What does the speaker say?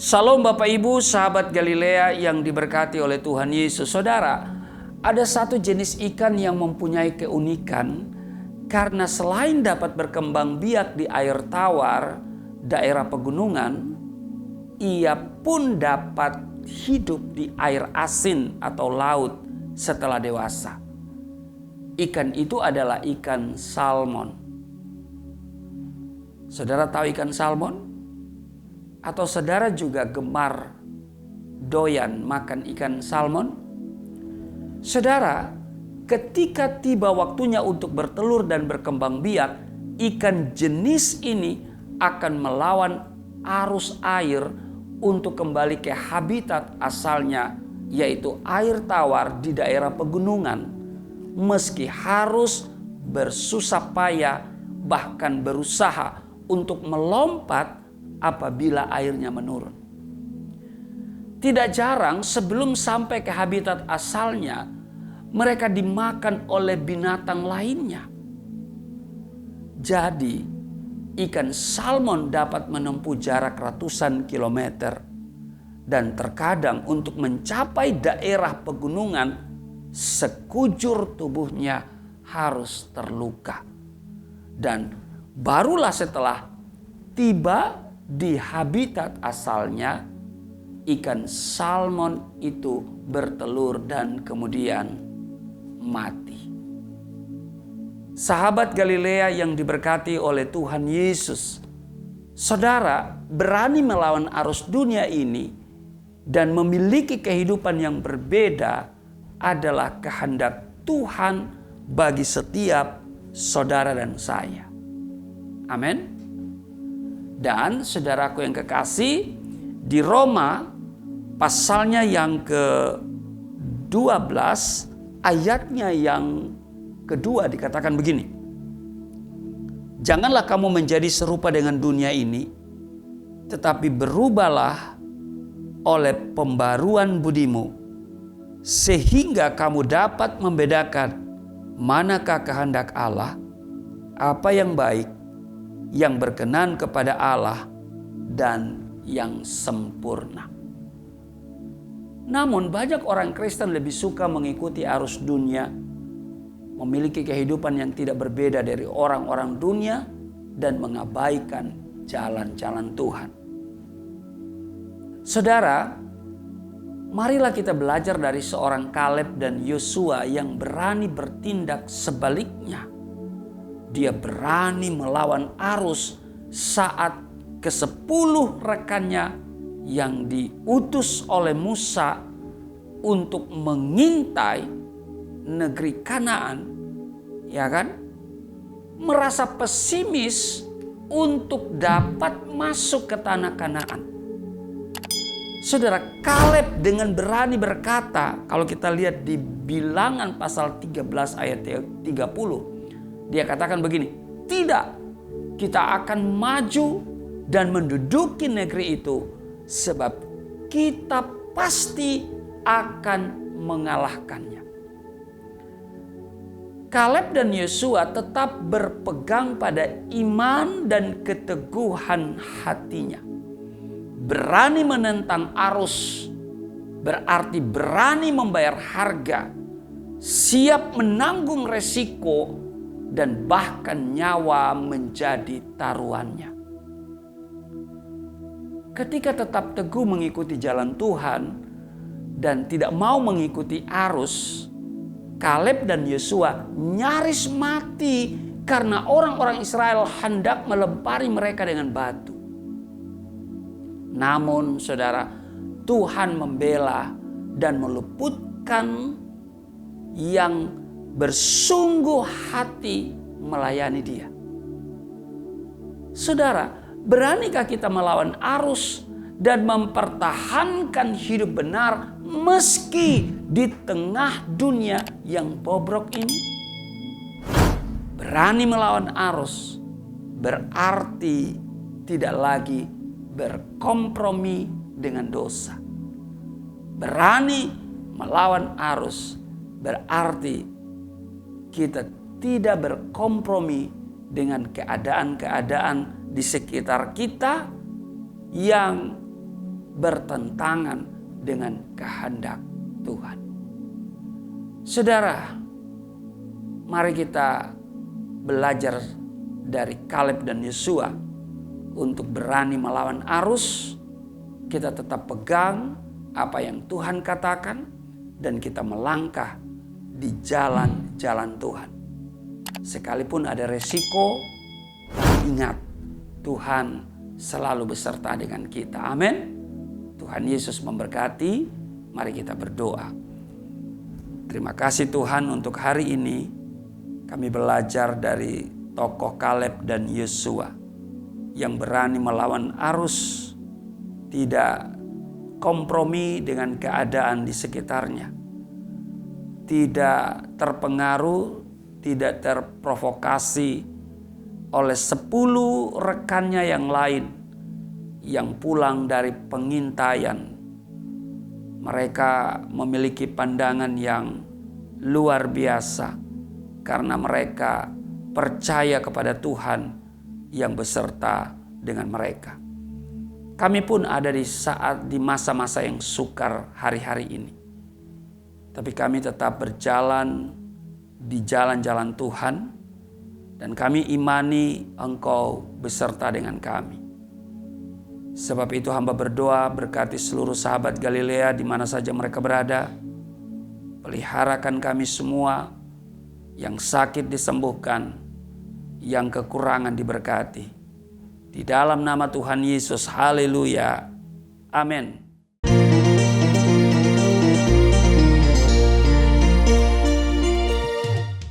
Salam Bapak Ibu, sahabat Galilea yang diberkati oleh Tuhan Yesus. Saudara, ada satu jenis ikan yang mempunyai keunikan karena selain dapat berkembang biak di air tawar, daerah pegunungan, ia pun dapat hidup di air asin atau laut setelah dewasa. Ikan itu adalah ikan salmon. Saudara tahu ikan salmon? Atau saudara juga gemar doyan makan ikan salmon? Saudara, ketika tiba waktunya untuk bertelur dan berkembang biak, ikan jenis ini akan melawan arus air untuk kembali ke habitat asalnya, yaitu air tawar di daerah pegunungan, meski harus bersusah payah bahkan berusaha untuk melompat apabila airnya menurun. Tidak jarang sebelum sampai ke habitat asalnya, mereka dimakan oleh binatang lainnya. Jadi, ikan salmon dapat menempuh jarak ratusan kilometer. Dan terkadang untuk mencapai daerah pegunungan, sekujur tubuhnya harus terluka. Dan barulah setelah tiba di habitat asalnya, ikan salmon itu bertelur dan kemudian mati. Sahabat Galilea yang diberkati oleh Tuhan Yesus, saudara berani melawan arus dunia ini dan memiliki kehidupan yang berbeda adalah kehendak Tuhan bagi setiap saudara dan saya. Amin. Dan saudaraku yang kekasih, di Roma pasalnya yang ke-12 ayatnya yang kedua dikatakan begini. Janganlah kamu menjadi serupa dengan dunia ini, tetapi berubahlah oleh pembaruan budimu, sehingga kamu dapat membedakan manakah kehendak Allah, apa yang baik, yang berkenan kepada Allah, dan yang sempurna. Namun banyak orang Kristen lebih suka mengikuti arus dunia, memiliki kehidupan yang tidak berbeda dari orang-orang dunia, dan mengabaikan jalan-jalan Tuhan. Saudara, marilah kita belajar dari seorang Kaleb dan Yosua yang berani bertindak sebaliknya. Dia berani melawan arus saat ke-10 rekannya yang diutus oleh Musa untuk mengintai negeri Kanaan, ya kan? Merasa pesimis untuk dapat masuk ke tanah Kanaan. Saudara, Kaleb dengan berani berkata, kalau kita lihat di Bilangan pasal 13 ayat 30, dia katakan begini, tidak, kita akan maju dan menduduki negeri itu sebab kita pasti akan mengalahkannya. Kaleb dan Yosua tetap berpegang pada iman dan keteguhan hatinya. Berani menentang arus berarti berani membayar harga, siap menanggung resiko, dan bahkan nyawa menjadi taruhannya. Ketika tetap teguh mengikuti jalan Tuhan dan tidak mau mengikuti arus, Kaleb dan Yosua nyaris mati karena orang-orang Israel hendak melempari mereka dengan batu. Namun saudara, Tuhan membela dan meluputkan yang bersungguh hati melayani dia. Saudara, beranikah kita melawan arus dan mempertahankan hidup benar meski di tengah dunia yang bobrok ini? Berani melawan arus berarti tidak lagi berkompromi dengan dosa. Berani melawan arus berarti kita tidak berkompromi dengan keadaan-keadaan di sekitar kita yang bertentangan dengan kehendak Tuhan. Saudara, mari kita belajar dari Kaleb dan Yosua untuk berani melawan arus. Kita tetap pegang apa yang Tuhan katakan dan kita melangkah di jalan-jalan Tuhan. Sekalipun ada resiko, ingat Tuhan selalu beserta dengan kita. Amin. Tuhan Yesus memberkati. Mari kita berdoa. Terima kasih Tuhan untuk hari ini. Kami belajar dari tokoh Kaleb dan Yosua yang berani melawan arus, tidak kompromi dengan keadaan di sekitarnya, tidak terpengaruh, tidak terprovokasi oleh 10 rekannya yang lain yang pulang dari pengintaian. Mereka memiliki pandangan yang luar biasa karena mereka percaya kepada Tuhan yang beserta dengan mereka. Kami pun ada di masa-masa yang sukar hari-hari ini. Tapi kami tetap berjalan di jalan-jalan Tuhan dan kami imani Engkau beserta dengan kami. Sebab itu hamba berdoa, berkati seluruh sahabat Galilea di mana saja mereka berada. Peliharakan kami semua, yang sakit disembuhkan, yang kekurangan diberkati. Di dalam nama Tuhan Yesus, haleluya, amin.